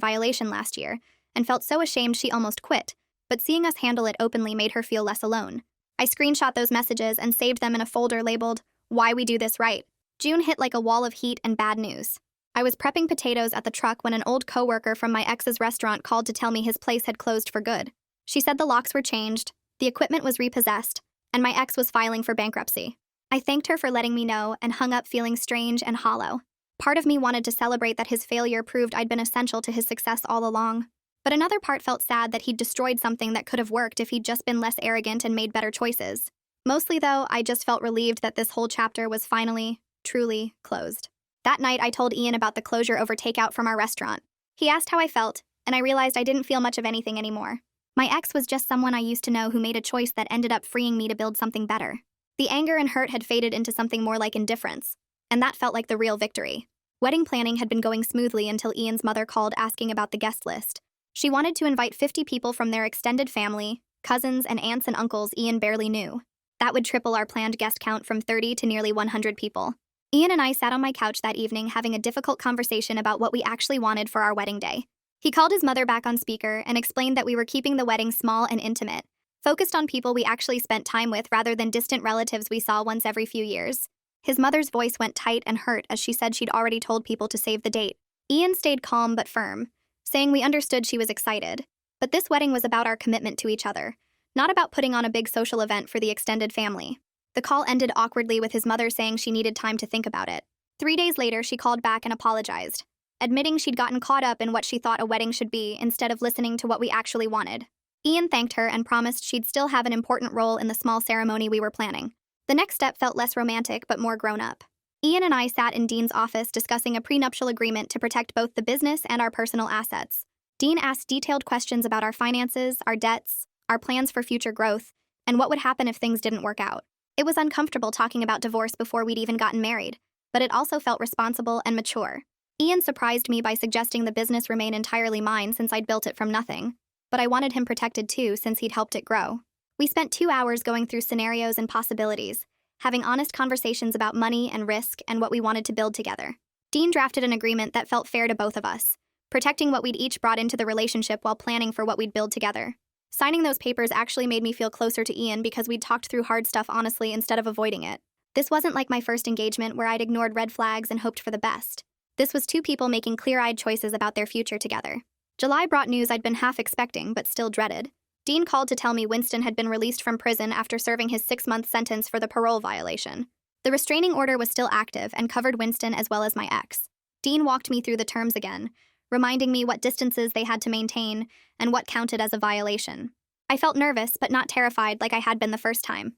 violation last year and felt so ashamed she almost quit, but seeing us handle it openly made her feel less alone. I screenshot those messages and saved them in a folder labeled, "Why We Do This Right." June hit like a wall of heat and bad news. I was prepping potatoes at the truck when an old coworker from my ex's restaurant called to tell me his place had closed for good. She said the locks were changed, the equipment was repossessed, and my ex was filing for bankruptcy. I thanked her for letting me know and hung up feeling strange and hollow. Part of me wanted to celebrate that his failure proved I'd been essential to his success all along. But another part felt sad that he'd destroyed something that could have worked if he'd just been less arrogant and made better choices. Mostly, though, I just felt relieved that this whole chapter was finally, truly closed. That night, I told Ian about the closure over takeout from our restaurant. He asked how I felt, and I realized I didn't feel much of anything anymore. My ex was just someone I used to know who made a choice that ended up freeing me to build something better. The anger and hurt had faded into something more like indifference, and that felt like the real victory. Wedding planning had been going smoothly until Ian's mother called asking about the guest list. She wanted to invite 50 people from their extended family, cousins, and aunts and uncles Ian barely knew. That would triple our planned guest count from 30 to nearly 100 people. Ian and I sat on my couch that evening having a difficult conversation about what we actually wanted for our wedding day. He called his mother back on speaker and explained that we were keeping the wedding small and intimate, focused on people we actually spent time with rather than distant relatives we saw once every few years. His mother's voice went tight and hurt as she said she'd already told people to save the date. Ian stayed calm but firm, saying we understood she was excited. But this wedding was about our commitment to each other, not about putting on a big social event for the extended family. The call ended awkwardly with his mother saying she needed time to think about it. 3 days later, she called back and apologized, admitting she'd gotten caught up in what she thought a wedding should be instead of listening to what we actually wanted. Ian thanked her and promised she'd still have an important role in the small ceremony we were planning. The next step felt less romantic but more grown-up. Ian and I sat in Dean's office discussing a prenuptial agreement to protect both the business and our personal assets. Dean asked detailed questions about our finances, our debts, our plans for future growth, and what would happen if things didn't work out. It was uncomfortable talking about divorce before we'd even gotten married, but it also felt responsible and mature. Ian surprised me by suggesting the business remain entirely mine since I'd built it from nothing, but I wanted him protected too since he'd helped it grow. We spent 2 hours going through scenarios and possibilities, having honest conversations about money and risk and what we wanted to build together. Dean drafted an agreement that felt fair to both of us, protecting what we'd each brought into the relationship while planning for what we'd build together. Signing those papers actually made me feel closer to Ian because we'd talked through hard stuff honestly instead of avoiding it. This wasn't like my first engagement where I'd ignored red flags and hoped for the best. This was two people making clear-eyed choices about their future together. July brought news I'd been half expecting but still dreaded. Dean called to tell me Winston had been released from prison after serving his 6-month sentence for the parole violation. The restraining order was still active and covered Winston as well as my ex. Dean walked me through the terms again, reminding me what distances they had to maintain and what counted as a violation. I felt nervous but not terrified like I had been the first time.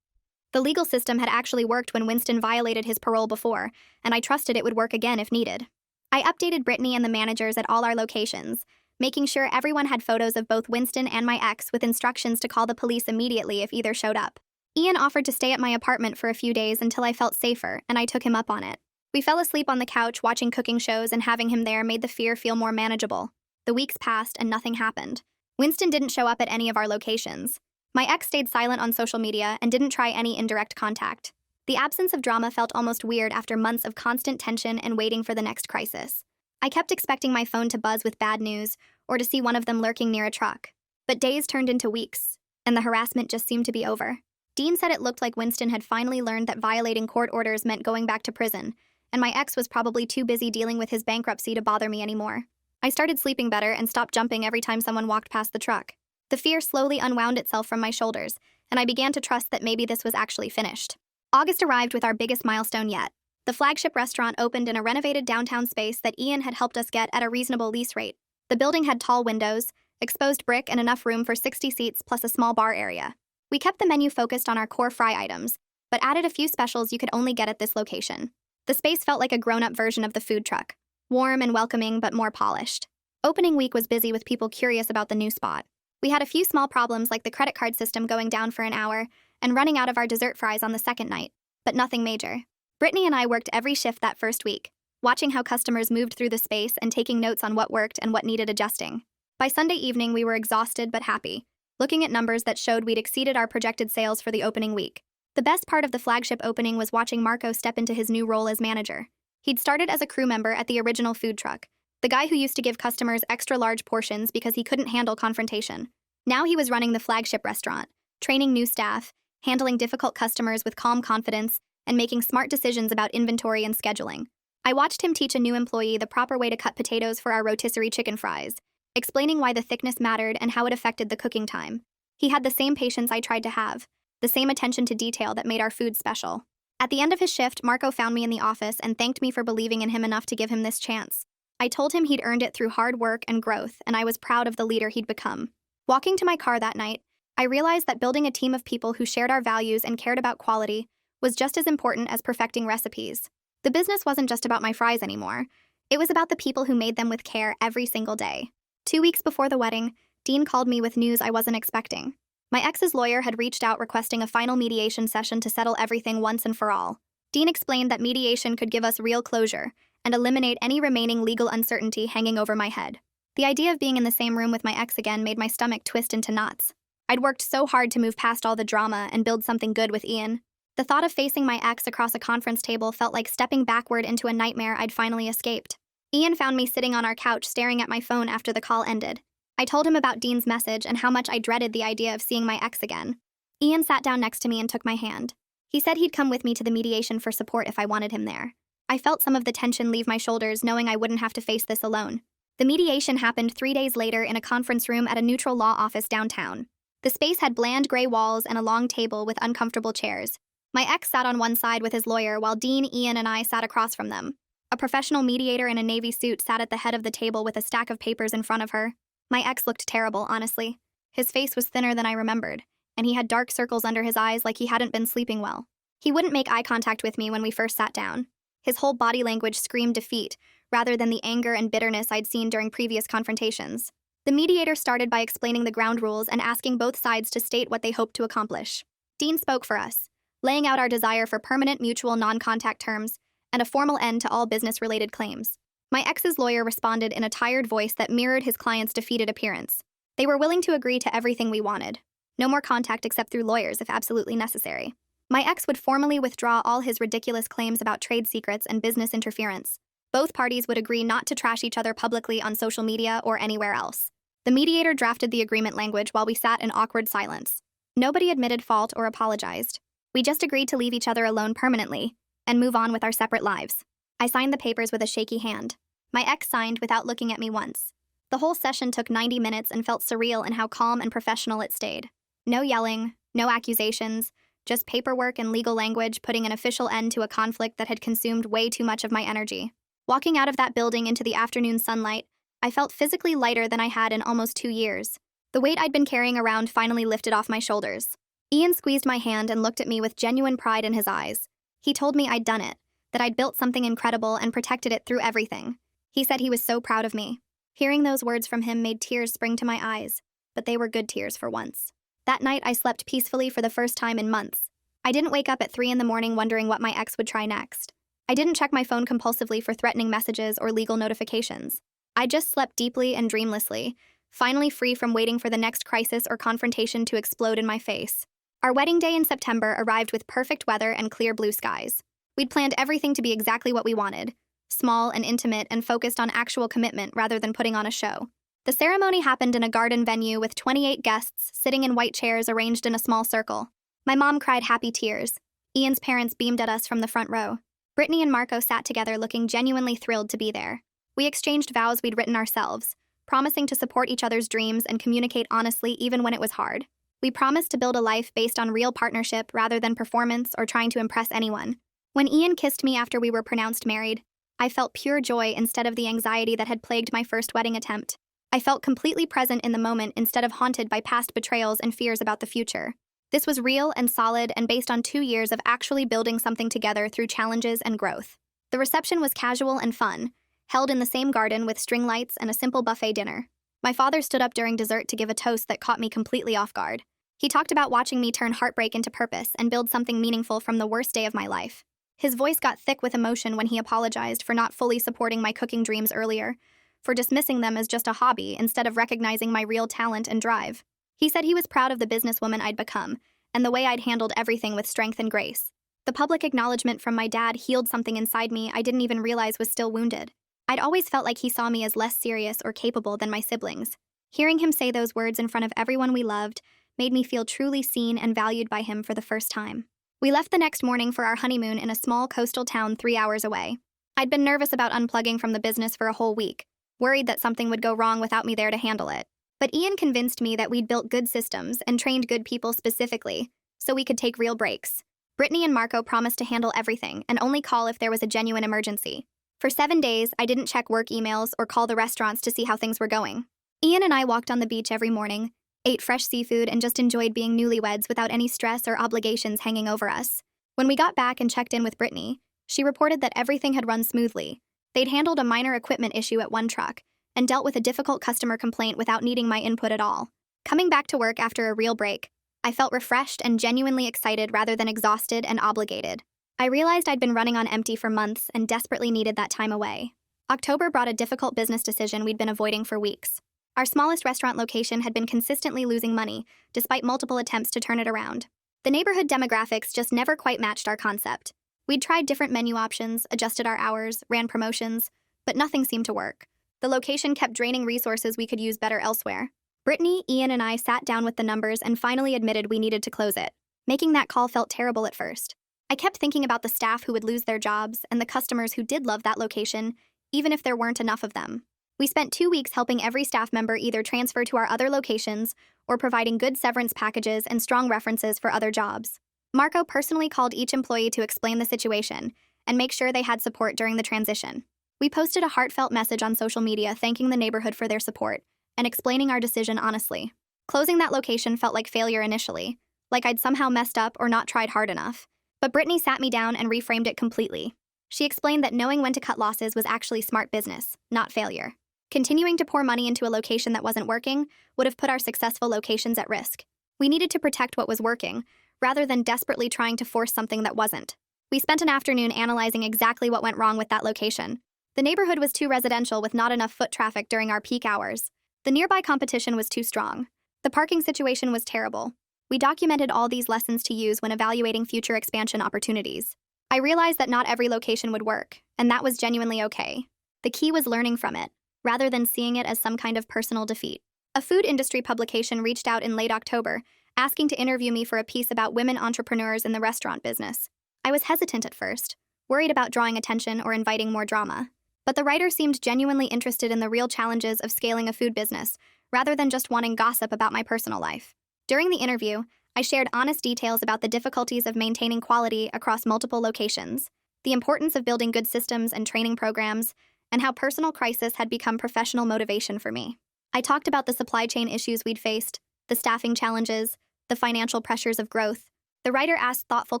The legal system had actually worked when Winston violated his parole before, and I trusted it would work again if needed. I updated Brittany and the managers at all our locations, making sure everyone had photos of both Winston and my ex with instructions to call the police immediately if either showed up. Ian offered to stay at my apartment for a few days until I felt safer, and I took him up on it. We fell asleep on the couch watching cooking shows, and having him there made the fear feel more manageable. The weeks passed and nothing happened. Winston didn't show up at any of our locations. My ex stayed silent on social media and didn't try any indirect contact. The absence of drama felt almost weird after months of constant tension and waiting for the next crisis. I kept expecting my phone to buzz with bad news or to see one of them lurking near a truck. But days turned into weeks, and the harassment just seemed to be over. Dean said it looked like Winston had finally learned that violating court orders meant going back to prison, and my ex was probably too busy dealing with his bankruptcy to bother me anymore. I started sleeping better and stopped jumping every time someone walked past the truck. The fear slowly unwound itself from my shoulders, and I began to trust that maybe this was actually finished. August arrived with our biggest milestone yet. The flagship restaurant opened in a renovated downtown space that Ian had helped us get at a reasonable lease rate. The building had tall windows, exposed brick, and enough room for 60 seats plus a small bar area. We kept the menu focused on our core fry items, but added a few specials you could only get at this location. The space felt like a grown-up version of the food truck, warm and welcoming but more polished. Opening week was busy with people curious about the new spot. We had a few small problems like the credit card system going down for an hour and running out of our dessert fries on the second night, but nothing major. Brittany and I worked every shift that first week, watching how customers moved through the space and taking notes on what worked and what needed adjusting. By Sunday evening, we were exhausted but happy, looking at numbers that showed we'd exceeded our projected sales for the opening week. The best part of the flagship opening was watching Marco step into his new role as manager. He'd started as a crew member at the original food truck, the guy who used to give customers extra large portions because he couldn't handle confrontation. Now he was running the flagship restaurant, training new staff, handling difficult customers with calm confidence, and making smart decisions about inventory and scheduling. I watched him teach a new employee the proper way to cut potatoes for our rotisserie chicken fries, explaining why the thickness mattered and how it affected the cooking time. He had the same patience I tried to have, the same attention to detail that made our food special. At the end of his shift, Marco found me in the office and thanked me for believing in him enough to give him this chance. I told him he'd earned it through hard work and growth, and I was proud of the leader he'd become. Walking to my car that night, I realized that building a team of people who shared our values and cared about quality was just as important as perfecting recipes. The business wasn't just about my fries anymore. It was about the people who made them with care every single day. 2 weeks before the wedding, Dean called me with news I wasn't expecting. My ex's lawyer had reached out requesting a final mediation session to settle everything once and for all. Dean explained that mediation could give us real closure and eliminate any remaining legal uncertainty hanging over my head. The idea of being in the same room with my ex again made my stomach twist into knots. I'd worked so hard to move past all the drama and build something good with Ian. The thought of facing my ex across a conference table felt like stepping backward into a nightmare I'd finally escaped. Ian found me sitting on our couch staring at my phone after the call ended. I told him about Dean's message and how much I dreaded the idea of seeing my ex again. Ian sat down next to me and took my hand. He said he'd come with me to the mediation for support if I wanted him there. I felt some of the tension leave my shoulders knowing I wouldn't have to face this alone. The mediation happened 3 days later in a conference room at a neutral law office downtown. The space had bland gray walls and a long table with uncomfortable chairs. My ex sat on one side with his lawyer while Dean, Ian, and I sat across from them. A professional mediator in a navy suit sat at the head of the table with a stack of papers in front of her. My ex looked terrible, honestly. His face was thinner than I remembered, and he had dark circles under his eyes like he hadn't been sleeping well. He wouldn't make eye contact with me when we first sat down. His whole body language screamed defeat, rather than the anger and bitterness I'd seen during previous confrontations. The mediator started by explaining the ground rules and asking both sides to state what they hoped to accomplish. Dean spoke for us, laying out our desire for permanent mutual non-contact terms and a formal end to all business-related claims. My ex's lawyer responded in a tired voice that mirrored his client's defeated appearance. They were willing to agree to everything we wanted. No more contact except through lawyers if absolutely necessary. My ex would formally withdraw all his ridiculous claims about trade secrets and business interference. Both parties would agree not to trash each other publicly on social media or anywhere else. The mediator drafted the agreement language while we sat in awkward silence. Nobody admitted fault or apologized. We just agreed to leave each other alone permanently and move on with our separate lives. I signed the papers with a shaky hand. My ex signed without looking at me once. The whole session took 90 minutes and felt surreal in how calm and professional it stayed. No yelling, no accusations, just paperwork and legal language putting an official end to a conflict that had consumed way too much of my energy. Walking out of that building into the afternoon sunlight, I felt physically lighter than I had in almost 2 years. The weight I'd been carrying around finally lifted off my shoulders. Ian squeezed my hand and looked at me with genuine pride in his eyes. He told me I'd done it, that I'd built something incredible and protected it through everything. He said he was so proud of me. Hearing those words from him made tears spring to my eyes, but they were good tears for once. That night, I slept peacefully for the first time in months. I didn't wake up at 3 a.m. wondering what my ex would try next. I didn't check my phone compulsively for threatening messages or legal notifications. I just slept deeply and dreamlessly, finally free from waiting for the next crisis or confrontation to explode in my face. Our wedding day in September arrived with perfect weather and clear blue skies. We'd planned everything to be exactly what we wanted, small and intimate and focused on actual commitment rather than putting on a show. The ceremony happened in a garden venue with 28 guests sitting in white chairs arranged in a small circle. My mom cried happy tears. Ian's parents beamed at us from the front row. Brittany and Marco sat together looking genuinely thrilled to be there. We exchanged vows we'd written ourselves, promising to support each other's dreams and communicate honestly even when it was hard. We promised to build a life based on real partnership rather than performance or trying to impress anyone. When Ian kissed me after we were pronounced married, I felt pure joy instead of the anxiety that had plagued my first wedding attempt. I felt completely present in the moment instead of haunted by past betrayals and fears about the future. This was real and solid and based on 2 years of actually building something together through challenges and growth. The reception was casual and fun, held in the same garden with string lights and a simple buffet dinner. My father stood up during dessert to give a toast that caught me completely off guard. He talked about watching me turn heartbreak into purpose and build something meaningful from the worst day of my life. His voice got thick with emotion when he apologized for not fully supporting my cooking dreams earlier, for dismissing them as just a hobby instead of recognizing my real talent and drive. He said he was proud of the businesswoman I'd become, and the way I'd handled everything with strength and grace. The public acknowledgement from my dad healed something inside me I didn't even realize was still wounded. I'd always felt like he saw me as less serious or capable than my siblings. Hearing him say those words in front of everyone we loved made me feel truly seen and valued by him for the first time. We left the next morning for our honeymoon in a small coastal town 3 hours away. I'd been nervous about unplugging from the business for a whole week, worried that something would go wrong without me there to handle it. But Ian convinced me that we'd built good systems and trained good people specifically, so we could take real breaks. Brittany and Marco promised to handle everything and only call if there was a genuine emergency. For 7 days, I didn't check work emails or call the restaurants to see how things were going. Ian and I walked on the beach every morning, ate fresh seafood, and just enjoyed being newlyweds without any stress or obligations hanging over us. When we got back and checked in with Brittany, she reported that everything had run smoothly. They'd handled a minor equipment issue at one truck and dealt with a difficult customer complaint without needing my input at all. Coming back to work after a real break, I felt refreshed and genuinely excited rather than exhausted and obligated. I realized I'd been running on empty for months and desperately needed that time away. October brought a difficult business decision we'd been avoiding for weeks. Our smallest restaurant location had been consistently losing money, despite multiple attempts to turn it around. The neighborhood demographics just never quite matched our concept. We'd tried different menu options, adjusted our hours, ran promotions, but nothing seemed to work. The location kept draining resources we could use better elsewhere. Brittany, Ian, and I sat down with the numbers and finally admitted we needed to close it. Making that call felt terrible at first. I kept thinking about the staff who would lose their jobs and the customers who did love that location, even if there weren't enough of them. We spent 2 weeks helping every staff member either transfer to our other locations or providing good severance packages and strong references for other jobs. Marco personally called each employee to explain the situation and make sure they had support during the transition. We posted a heartfelt message on social media thanking the neighborhood for their support and explaining our decision honestly. Closing that location felt like failure initially, like I'd somehow messed up or not tried hard enough. But Brittany sat me down and reframed it completely. She explained that knowing when to cut losses was actually smart business, not failure. Continuing to pour money into a location that wasn't working would have put our successful locations at risk. We needed to protect what was working, rather than desperately trying to force something that wasn't. We spent an afternoon analyzing exactly what went wrong with that location. The neighborhood was too residential with not enough foot traffic during our peak hours. The nearby competition was too strong. The parking situation was terrible. We documented all these lessons to use when evaluating future expansion opportunities. I realized that not every location would work, and that was genuinely okay. The key was learning from it, rather than seeing it as some kind of personal defeat. A food industry publication reached out in late October, asking to interview me for a piece about women entrepreneurs in the restaurant business. I was hesitant at first, worried about drawing attention or inviting more drama. But the writer seemed genuinely interested in the real challenges of scaling a food business, rather than just wanting gossip about my personal life. During the interview, I shared honest details about the difficulties of maintaining quality across multiple locations, the importance of building good systems and training programs, and how personal crisis had become professional motivation for me. I talked about the supply chain issues we'd faced, the staffing challenges, the financial pressures of growth. The writer asked thoughtful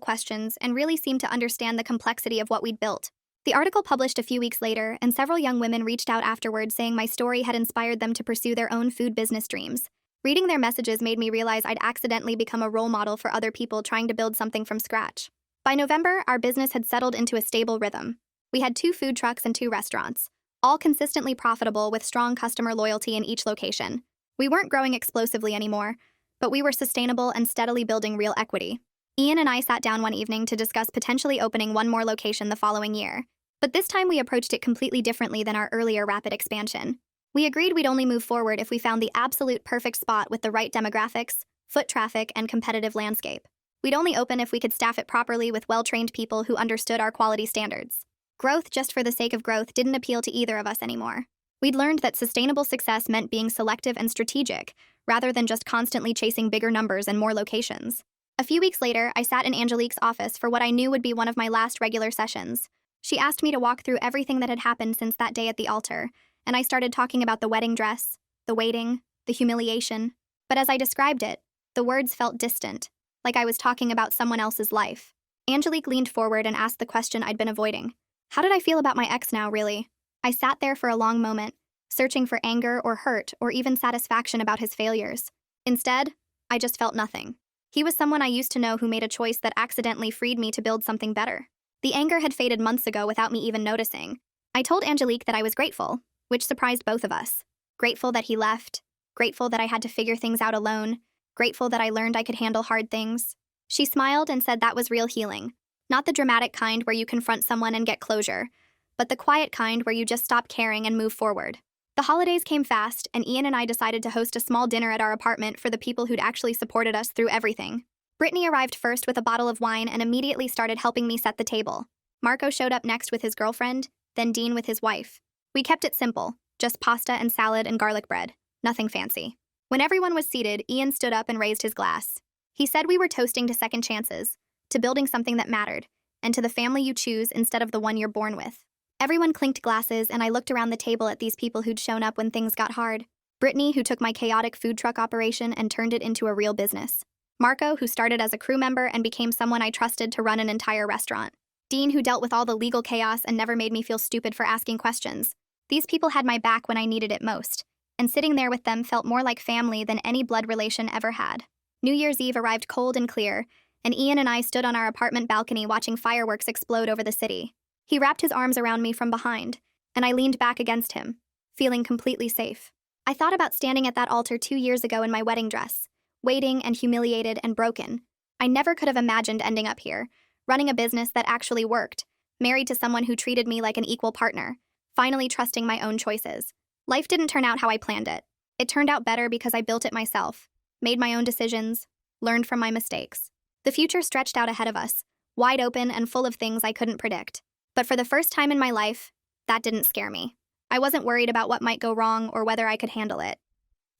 questions and really seemed to understand the complexity of what we'd built. The article published a few weeks later, and several young women reached out afterward saying my story had inspired them to pursue their own food business dreams. Reading their messages made me realize I'd accidentally become a role model for other people trying to build something from scratch. By November, our business had settled into a stable rhythm. We had 2 food trucks and 2 restaurants, all consistently profitable with strong customer loyalty in each location. We weren't growing explosively anymore, but we were sustainable and steadily building real equity. Ian and I sat down one evening to discuss potentially opening one more location the following year. But this time we approached it completely differently than our earlier rapid expansion. We agreed we'd only move forward if we found the absolute perfect spot with the right demographics, foot traffic, and competitive landscape. We'd only open if we could staff it properly with well-trained people who understood our quality standards. Growth just for the sake of growth didn't appeal to either of us anymore. We'd learned that sustainable success meant being selective and strategic, rather than just constantly chasing bigger numbers and more locations. A few weeks later, I sat in Angelique's office for what I knew would be one of my last regular sessions. She asked me to walk through everything that had happened since that day at the altar, and I started talking about the wedding dress, the waiting, the humiliation. But as I described it, the words felt distant, like I was talking about someone else's life. Angelique leaned forward and asked the question I'd been avoiding. How did I feel about my ex now, really? I sat there for a long moment, searching for anger or hurt or even satisfaction about his failures. Instead, I just felt nothing. He was someone I used to know who made a choice that accidentally freed me to build something better. The anger had faded months ago without me even noticing. I told Angelique that I was grateful, which surprised both of us. Grateful that he left, grateful that I had to figure things out alone, grateful that I learned I could handle hard things. She smiled and said that was real healing. Not the dramatic kind where you confront someone and get closure, but the quiet kind where you just stop caring and move forward. The holidays came fast, and Ian and I decided to host a small dinner at our apartment for the people who'd actually supported us through everything. Brittany arrived first with a bottle of wine and immediately started helping me set the table. Marco showed up next with his girlfriend, then Dean with his wife. We kept it simple, just pasta and salad and garlic bread, nothing fancy. When everyone was seated, Ian stood up and raised his glass. He said we were toasting to second chances, to building something that mattered, and to the family you choose instead of the one you're born with. Everyone clinked glasses, and I looked around the table at these people who'd shown up when things got hard. Brittany, who took my chaotic food truck operation and turned it into a real business. Marco, who started as a crew member and became someone I trusted to run an entire restaurant. Dean, who dealt with all the legal chaos and never made me feel stupid for asking questions. These people had my back when I needed it most, and sitting there with them felt more like family than any blood relation ever had. New Year's Eve arrived cold and clear, and Ian and I stood on our apartment balcony watching fireworks explode over the city. He wrapped his arms around me from behind, and I leaned back against him, feeling completely safe. I thought about standing at that altar 2 years ago in my wedding dress, waiting and humiliated and broken. I never could have imagined ending up here, running a business that actually worked, married to someone who treated me like an equal partner, finally trusting my own choices. Life didn't turn out how I planned it. It turned out better because I built it myself, made my own decisions, learned from my mistakes. The future stretched out ahead of us, wide open and full of things I couldn't predict. But for the first time in my life, that didn't scare me. I wasn't worried about what might go wrong or whether I could handle it.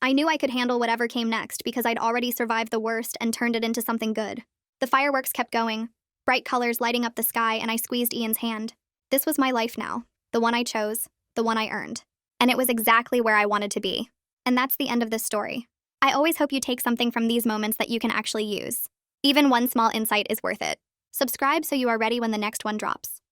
I knew I could handle whatever came next because I'd already survived the worst and turned it into something good. The fireworks kept going, bright colors lighting up the sky, and I squeezed Ian's hand. This was my life now, the one I chose, the one I earned. And it was exactly where I wanted to be. And that's the end of this story. I always hope you take something from these moments that you can actually use. Even one small insight is worth it. Subscribe so you are ready when the next one drops.